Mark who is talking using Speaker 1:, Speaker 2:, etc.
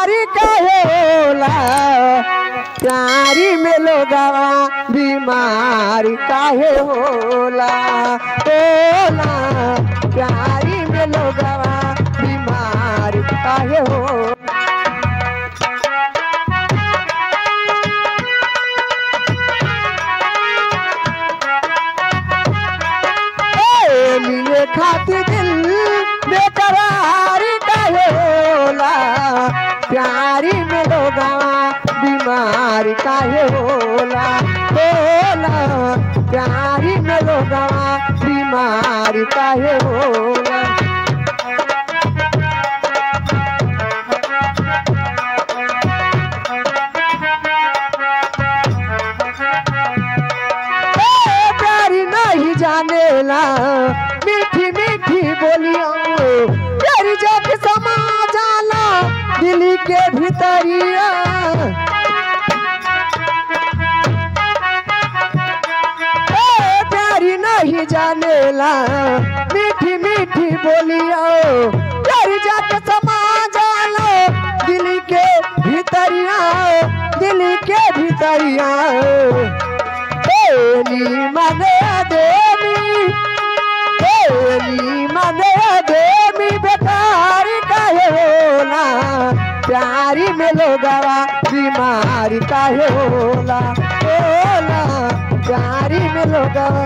Speaker 1: बेकारी काहे होला प्यारी में लोगवा बीमारी काहे होला होला प्यारी में लोगवा बीमारी काहे होला मिले खातिर दिल बेकरारी काहे होला प्यारी में लोगवा बीमारी काहे होला होला प्यारी में लोगवा बीमारी काहे होला प्यारी नहीं जानेला मीठी मीठी बोलिया प्यारी जग समा जाला दिल के भीतरिया प्यारी नहीं जानेला मीठी मीठी बोलिया प्यारी जग समा जाला दिल के भीतरिया दिल के भीतरिया मने देवी मने देवी बेकारी काहे होला प्यारी में लोगवा बीमारी काहे होला होला प्यारी में लोगवा